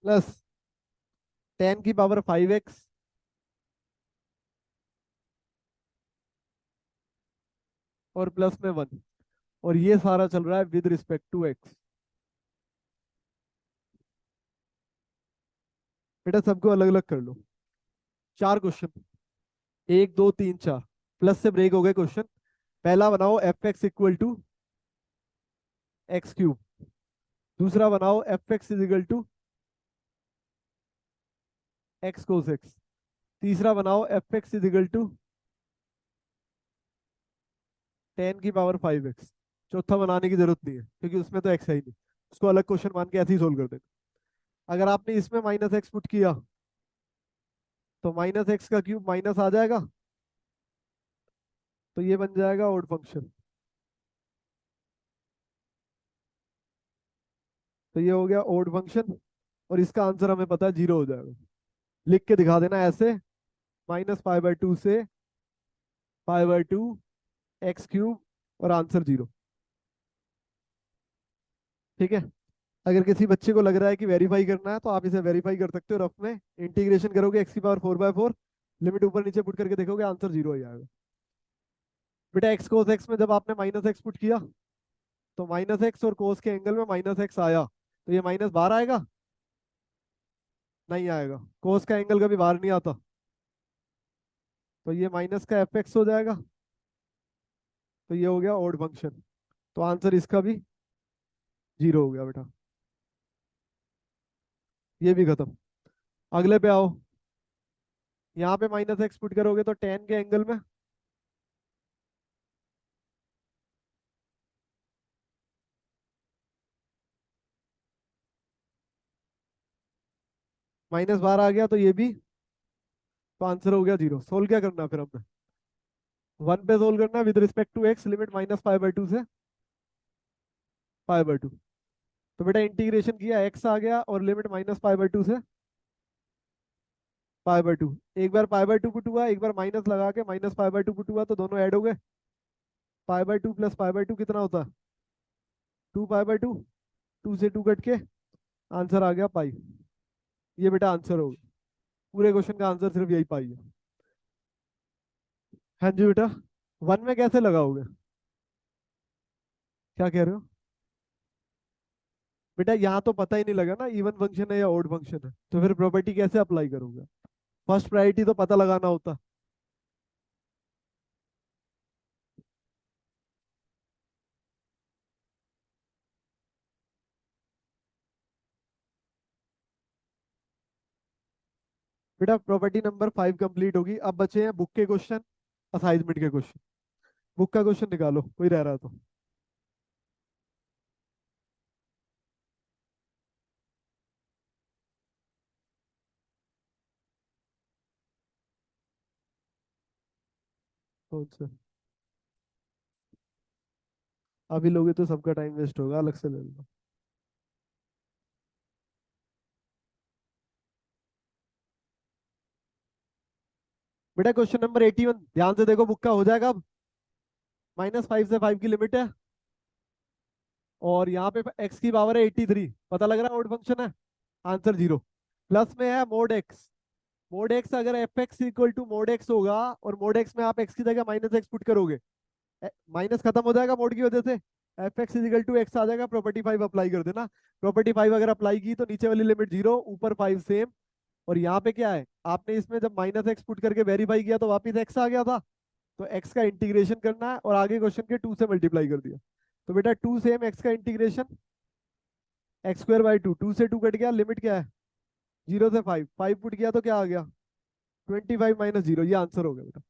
Speaker 1: plus tan⁵5x और प्लस में 1। और ये सारा चल रहा है विद रिस्पेक्ट टू x। बेटा सबको अलग अलग कर लो। 4 क्वेश्चन, 1 2 3 4, प्लस से ब्रेक हो गए क्वेश्चन। पहला बनाओ f(x = x³), दूसरा बनाओ f(x = x cos x), तीसरा बनाओ f(x = tan⁵5x), चौथा बनाने की जरूरत नहीं है क्योंकि उसमें तो x है ही नहीं, उसको अलग क्वेश्चन मान के ऐसे ही सोल्व कर देना। अगर आपने इसमें -x पुट किया तो -x का क्यूब माइनस आ जाएगा, तो ये बन जाएगा ऑड फंक्शन। तो ये हो गया ऑड फंक्शन, और इसका आंसर हमें पता है 0 हो जाएगा। लिख के दिखा देना ऐसे, -π/2 से π/2 x³ और आंसर 0। ठीक है, अगर किसी बच्चे को लग रहा है कि वेरीफाई करना है तो आप इसे वेरीफाई कर सकते हो। रफ में इंटीग्रेशन करोगे x⁴/4, लिमिट ऊपर नीचे पुट करके देखोगे, आंसर 0 ही आएगा। बेटा x cos x में जब आपने -x पुट किया तो -x और cos के एंगल में -x आया, तो ये माइनस बाहर आएगा, नहीं आएगा, cos का एंगल कभी बाहर नहीं आता, तो ये माइनस का fx हो जाएगा। तो ये हो गया ऑड फंक्शन, तो आंसर इसका भी 0 हो गया बेटा। ये भी खत्म। अगले पे आओ, यहाँ पे -x पुट करोगे तो tan के एंगल में माइनस बाहर आ गया, तो ये भी, तो आंसर हो गया 0। सोल्व क्या करना है फिर हमने? 1 पे सोल्व करना with respect to x, limit -π/2 से π/2। तो बेटा इंटीग्रेशन किया, x आ गया और लिमिट -π/2 से π/2। एक बार π/2 पुट हुआ, एक बार माइनस लगा के माइनस π/2 पुट हुआ, तो दोनों ऐड हो गए। π/2 प्लस π/2 कितना होता है? 2 π/2। 2 से 2 कट के आंसर आ गया पाई। ये बेटा आंसर होगा। पूरे क्वेश्चन का आंसर सिर्फ यही पाई है। हाँ जी बेटा। वन में कैसे लगाओगे? क्या कह रहे हो? बेटा यहाँ तो पता ही नहीं लगा ना इवन फंक्शन है या ऑड फंक्शन है, तो फिर प्रॉपर्टी कैसे अप्लाई करोगे? फर्स्ट प्रायोरिटी तो पता लगाना होता। बेटा प्रॉपर्टी नंबर 5 कंप्लीट होगी, अब बचे हैं बुक के क्वेश्चन, असाइनमेंट के क्वेश्चन। बुक का क्वेश्चन निकालो, कोई रह रहा तो। कौन सा? अभी लोगे तो सबका टाइम वेस्ट होगा, अलग से ले लो। बेटा क्वेश्चन नंबर 81 ध्यान से देखो, बुक का हो जाएगा अब। -5 से 5 की लिमिट है, और यहाँ पे एक्स की पावर है 83, पता लग रहा है ऑड फंक्शन है। आंसर 0। प्लस में है मोड एक्स। मोड एक्स अगर F X equal to mod X होगा, और मोड एक्स में आप एक्स की जगह -x पुट करोगे, माइनस खत्म हो जाएगा मोड की वजह से, f x is equal to x आ जाएगा। प्रॉपर्टी 5 अप्लाई कर देना। प्रॉपर्टी 5 अगर अप्लाई की तो नीचे वाली लिमिट 0, ऊपर 5 सेम। और यहाँ पे क्या है, आपने इसमें जब -x पुट करके वेरीफाई किया तो वापिस x आ गया था, तो x का इंटीग्रेशन करना है, और आगे क्वेश्चन के 2 से मल्टीप्लाई कर दिया। तो बेटा 2 सेम x का इंटीग्रेशन, x² 2, 2 से 2 कट गया, लिमिट क्या है? 0 से 5, 5 पुट किया तो क्या आ गया? 25 - 0, ये आंसर हो गया बेटा।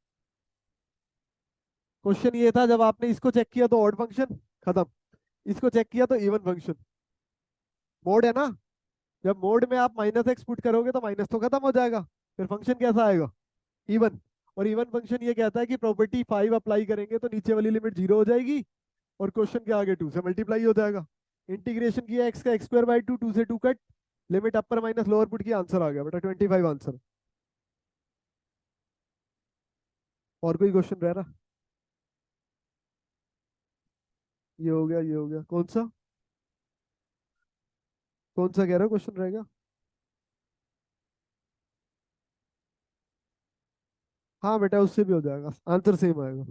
Speaker 1: क्वेश्चन ये था, जब आपने इसको चेक किया तो ऑड फंक्शन खत्म, इसको चेक किया तो इवन फंक्शन। मोड है ना, जब मोड में आप -x पुट करोगे तो माइनस तो खत्म हो जाएगा, फिर फंक्शन कैसा आएगा? इवन। और इवन फंक्शन ये कहता है कि प्रॉपर्टी 5 अप्लाई करेंगे तो नीचे वाली लिमिट 0 हो जाएगी, और क्वेश्चन के आगे 2 से मल्टीप्लाई हो जाएगा। इंटीग्रेशन किया एक्स का, x² 2, 2 से 2 cut, limit upper minus lower put की, आंसर आ गया बेटा 25 आंसर। और कोई क्वेश्चन रह रहा? ये हो गया, ये हो गया, कौन सा? कौन सा कह रहे हो क्वेश्चन रहेगा? हाँ बेटा उससे भी हो जाएगा, आंसर सेम आएगा।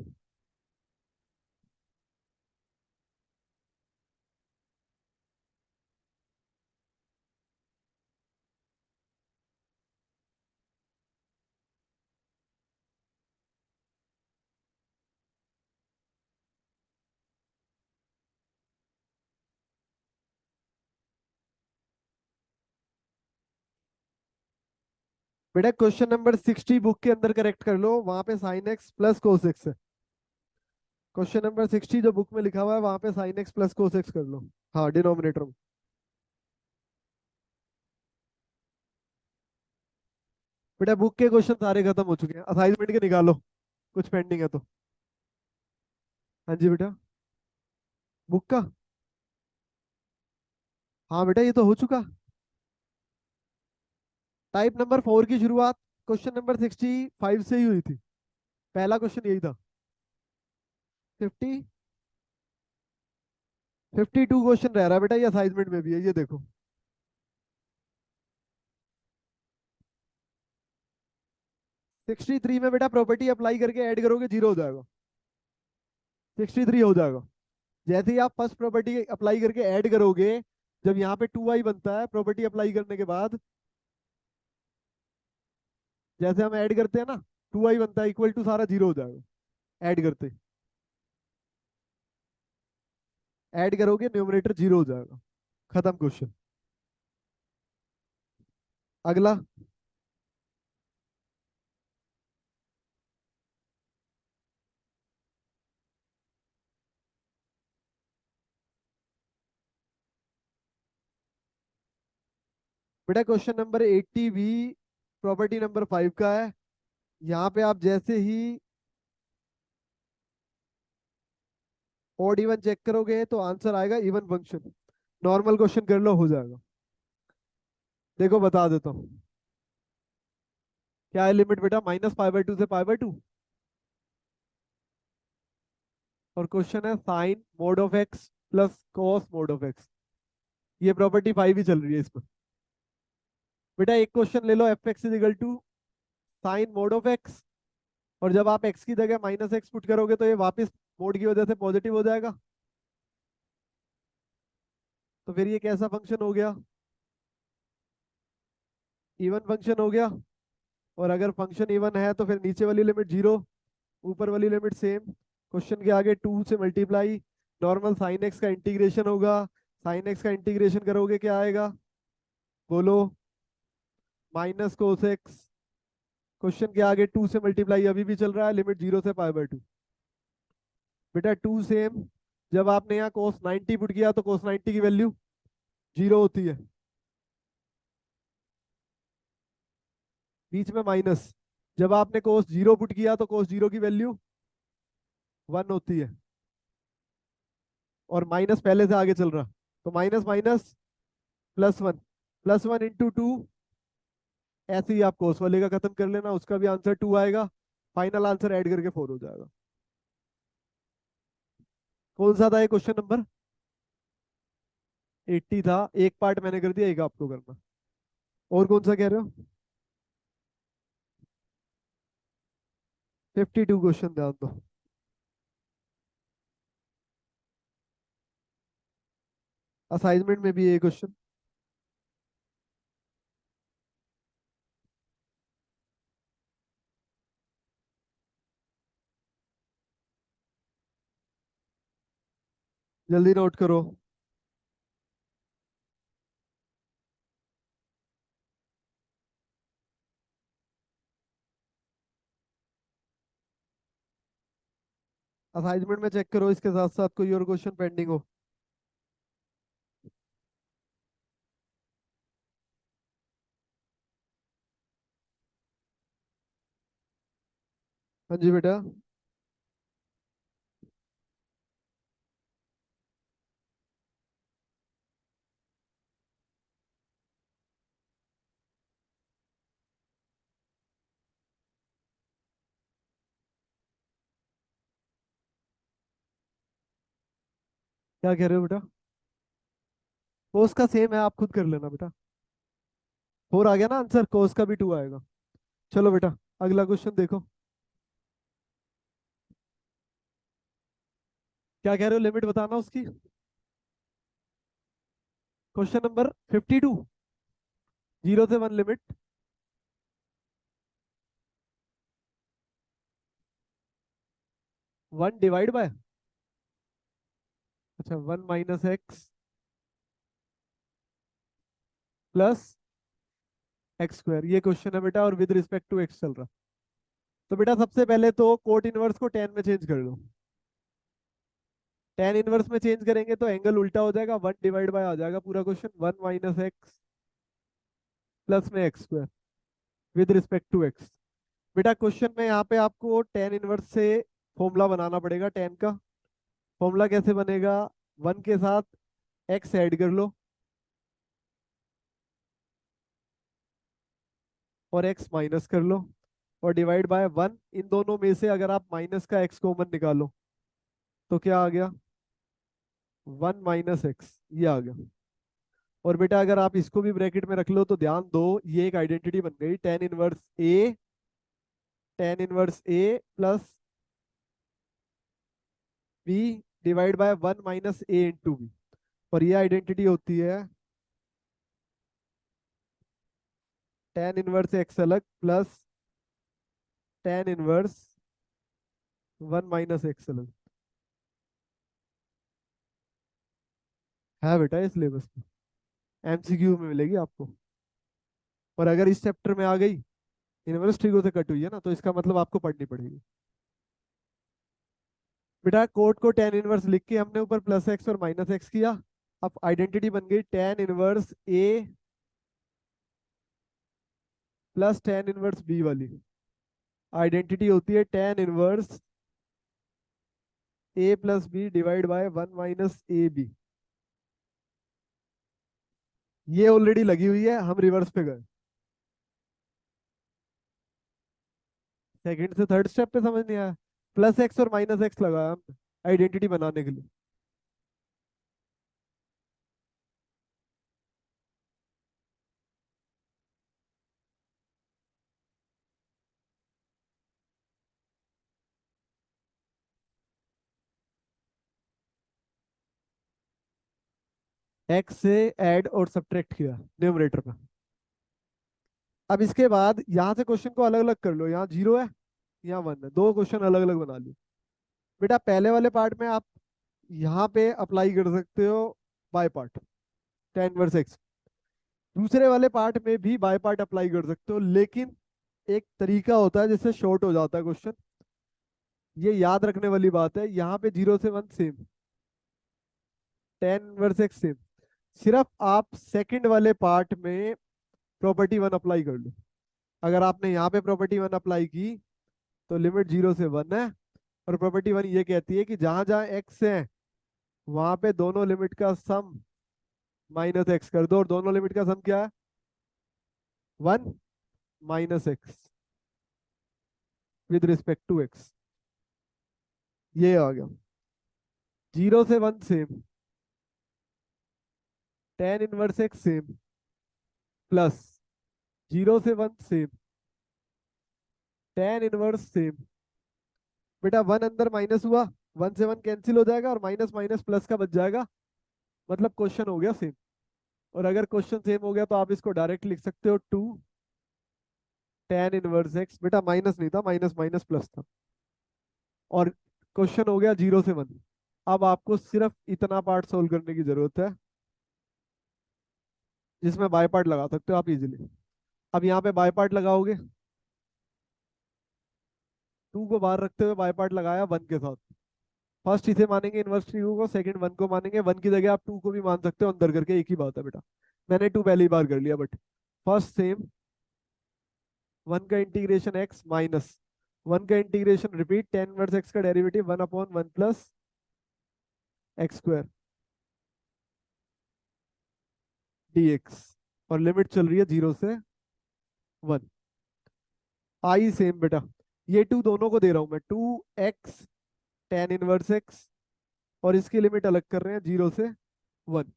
Speaker 1: बेटा क्वेश्चन नंबर 60 बुक के अंदर करेक्ट कर लो, वहां पे sine x plus cos x है। क्वेश्चन नंबर 60 जो बुक में लिखा हुआ है, वहां पे sine x plus cos x कर लो। हाँ डिनोमिनेटर में। बेटा बुक के क्वेश्चन सारे खत्म हो चुके हैं, असाइनमेंट के निकालो, कुछ पेंडिंग है तो। हाँ जी बेटा। बुक का? हाँ बेटा ये तो हो चुका। टाइप नंबर 4 की शुरुआत क्वेश्चन नंबर 65 से ही हुई थी, पहला क्वेश्चन यही था। 52 क्वेश्चन रह रहा है बेटा, ये असाइनमेंट में भी है, ये देखो। 63 में बेटा प्रॉपर्टी अप्लाई करके ऐड करोगे, 0 हो जाएगा। 63 हो जाएगा। जैसे ही आप फर्स्ट प्रॉपर्टी अप्लाई करके ऐड करोगे, जब यहाँ पे 2i बनता है प्रॉपर्टी अप्लाई करने के बाद, जैसे हम ऐड करते हैं ना, 2i बनता है इक्वल टू, सारा 0 हो जाएगा ऐड करते। ऐड करोगे न्यूमरेटर 0 हो जाएगा, खत्म क्वेश्चन। अगला। बेटा क्वेश्चन नंबर 80 भी प्रॉपर्टी नंबर 5 का है। यहाँ पे आप जैसे ही ऑड इवन चेक करोगे तो आंसर आएगा इवन फंक्शन। नॉर्मल क्वेश्चन कर लो, हो जाएगा। देखो बता देता हूँ। क्या है लिमिट बेटा? -π/2 से π/2। और क्वेश्चन है sine mod of x plus cos mod of x. ये प्रॉपर्टी 5 ही चल रही है इसमें। बेटा एक क्वेश्चन ले लो, f x is equal to sine mod of x, और जब आप एक्स की जगह -x पुट करोगे तो ये वापस मोड की वजह से पॉजिटिव हो जाएगा। तो फिर ये कैसा फंक्शन हो गया? इवन फंक्शन हो गया। और अगर फंक्शन इवन है तो फिर नीचे वाली लिमिट 0, ऊपर वाली लिमिट सेम। क्वेश्चन के आगे 2 से मल्टीप्लाई, नॉर्मल साइन एक्स का इंटीग्रेशन होगा। साइन एक्स का इंटीग्रेशन करोगे क्या आएगा? बोलो। -cos x। क्वेश्चन के आगे 2 से मल्टीप्लाई अभी भी चल रहा है, लिमिट 0 से π/2। बेटा 2 सेम। जब आपने यहाँ cos 90 पुट किया तो cos 90 की वैल्यू 0 होती है, बीच में माइनस। जब आपने cos 0 पुट किया तो cos 0 की वैल्यू 1 होती है, और माइनस पहले से आगे चल रहा, तो माइनस माइनस +1, +1 इंटू 2। ऐसे ही आप cos वाले का खत्म कर लेना, उसका भी आंसर 2 आएगा। फाइनल आंसर ऐड करके 4 हो जाएगा। कौन सा था ये क्वेश्चन नंबर? 80 था। एक पार्ट मैंने कर दिया, एक आपको करना। और कौन सा कह रहे हो? 52 क्वेश्चन ध्यान दो। असाइनमेंट में भी ये क्वेश्चन। जल्दी नोट करो। असाइनमेंट में चेक करो, इसके साथ साथ कोई और क्वेश्चन पेंडिंग हो। हाँ जी बेटा। क्या कह रहे हो बेटा? कोस का सेम है, आप खुद कर लेना बेटा। 4 आ गया ना आंसर, कोस का भी 2 आएगा। चलो बेटा, अगला क्वेश्चन देखो। क्या कह रहे हो? लिमिट बताना उसकी। Question number 52। 0 से 1 लिमिट। 1 डिवाइड बाय, अच्छा 1 - x प्लस x²। ये क्वेश्चन है बेटा, और विद रिस्पेक्ट टू x चल रहा। तो बेटा सबसे पहले तो कोट इनवर्स को tan में चेंज कर लो। tan इनवर्स में चेंज करेंगे तो एंगल उल्टा हो जाएगा, 1 डिवाइड बाय आ जाएगा पूरा क्वेश्चन, 1 - x प्लस में x² with respect to x। बेटा क्वेश्चन में यहाँ पे आपको tan इनवर्स से फॉर्मूला बनाना पड़ेगा। tan का फॉर्मूला कैसे बनेगा? 1 के साथ x ऐड कर लो और x माइनस कर लो, और डिवाइड बाय 1। इन दोनों में से अगर आप माइनस का x कॉमन निकालो तो क्या आ गया? 1 - x, ये आ गया। और बेटा अगर आप इसको भी ब्रैकेट में रख लो तो ध्यान दो, ये एक आइडेंटिटी बन गई, tan inverse a plus b divide by 1 - a into b। और ये आइडेंटिटी होती है tan इनवर्स x अलग प्लस tan इनवर्स 1 - x अलग। है बेटा ये सिलेबस में, एमसीक्यू में मिलेगी आपको। और अगर इस चैप्टर में आ गई, इनवर्स ट्रिगो से कट हुई है ना, तो इसका मतलब आपको पढ़नी पड़ेगी। बेटा कोट को tan इनवर्स लिख के हमने ऊपर +x और -x किया। अब आइडेंटिटी बन गई tan inverse a plus tan inverse b वाली। आइडेंटिटी होती है tan inverse a plus b divide by 1 - ab। ये ऑलरेडी लगी हुई है, हम रिवर्स पे गए। सेकंड से थर्ड स्टेप पे समझ नहीं आया। प्लस एक्स और माइनस एक्स लगाया हमने आइडेंटिटी बनाने के लिए। एक्स से ऐड और सब्ट्रैक्ट किया न्यूमरेटर में। अब इसके बाद यहाँ से क्वेश्चन को अलग अलग कर लो, यहाँ जीरो है यहाँ वन है, दो क्वेश्चन अलग अलग बना लो। बेटा पहले वाले पार्ट में आप यहाँ पे अप्लाई कर सकते हो by part, tan inverse X. दूसरे वाले पार्ट में भी बाय पार्ट अप्लाई कर सकते हो, लेकिन एक तरीका होता है जिससे शॉर्ट हो जाता है क्वेश्चन। ये याद रखने वाली बात है, यहाँ पे जीरो से one same, tan inverse X same. सिर्फ आप सेकंड वाले पार्ट में प्रॉपर्टी वन अप्लाई कर लो। अगर आपने यहाँ पे प्रॉपर्टी वन अप्लाई की तो लिमिट जीरो से वन है, और प्रॉपर्टी वन ये कहती है कि जहां जहां एक्स है वहां पे दोनों लिमिट का सम माइनस एक्स कर दो, और दोनों लिमिट का सम क्या है, one minus x with respect to x. ये आ गया। जीरो से one same, tan inverse x same, plus zero से one same, tan inverse same. बेटा वन अंदर माइनस हुआ, वन से वन कैंसिल हो जाएगा और माइनस माइनस प्लस का बच जाएगा, मतलब क्वेश्चन हो गया सेम। और अगर क्वेश्चन सेम हो गया तो आप इसको डायरेक्ट लिख सकते हो टू टेन इनवर्स एक्स। बेटा माइनस नहीं था, माइनस माइनस प्लस था, और क्वेश्चन हो गया जीरो से वन। अब आपको सिर्फ इतना पार्ट सोल्व करने की जरूरत है जिसमें बाय पार्ट लगा सकते हो आप इजीली। अब यहाँ पे बाय पार्ट लगाओगे, टू को बाहर रखते हुए बाय पार्ट लगाया वन के साथ। फर्स्ट इसे मानेंगे इनवर्स टू को, सेकंड वन को मानेंगे, वन की जगह आप टू को भी मान सकते हो अंदर करके, एक ही बात है बेटा। मैंने टू पहली बार कर लिया, बट फर्स्ट सेम, वन का इंटीग्रेशन एक्स माइनस वन का integration repeat, tan inverse x का derivative one upon one plus x square dx, और लिमिट चल रही है जीरो से वन। आई सेम बेटा, ये टू दोनों को दे रहा हूं मैं, two x tan inverse X, और इसकी लिमिट अलग कर रहे हैं जीरो से वन,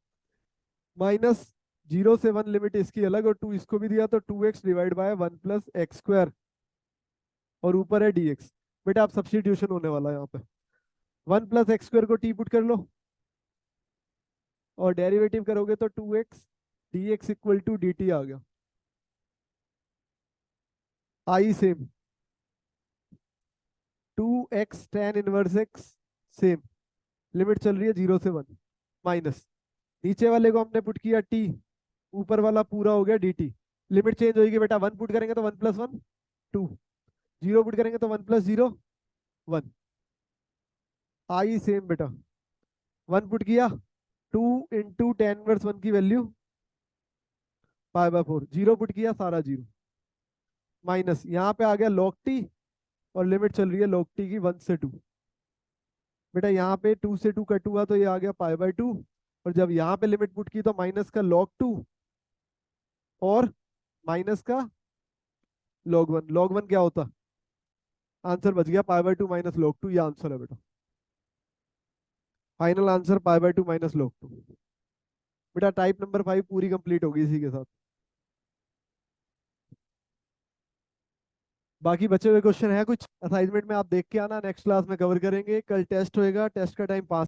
Speaker 1: माइनस जीरो से वन लिमिट इसकी अलग, और टू इसको भी दिया तो two X divide by one plus x square, और ऊपर है dx। बेटा आप सब्स्टिट्यूशन होने वाला है यहाँ पे, वन प्लस एक्स स्क्वायर को टी पुट कर लो, और डेरिवेटिव करोगे तो two x d x equal to d t आ गया। I same, two x tan inverse x same, limit चल रही है जीरो से वन, माइनस नीचे वाले को हमने पुट किया टी, ऊपर वाला पूरा हो गया डी टी। लिमिट चेंज होगी बेटा, वन पुट करेंगे तो one plus one two, zero put करेंगे तो one plus zero one. I same बेटा, वन पुट किया, two into tan inverse one की value pi by four, zero put किया सारा जीरो, माइनस यहाँ पे आ गया लॉग टी, और लिमिट चल रही है लॉग टी की वन से टू। बेटा यहाँ पे टू से टू कट हुआ तो ये आ गया पाई बाय टू, और जब यहाँ पे लिमिट पुट की तो माइनस का लॉग टू और माइनस का लॉग वन। लॉग वन क्या होता, आंसर बच गया pi by two minus log to, ये आंसर है बेटा। Final answer pi by two minus log to. बेटा टाइप नंबर फाइव पूरी कंप्लीट होगी इसी के साथ। बाकी बचे हुए क्वेश्चन है कुछ असाइनमेंट में, आप देख के आना, नेक्स्ट क्लास में कवर करेंगे। कल टेस्ट होएगा, टेस्ट का टाइम 5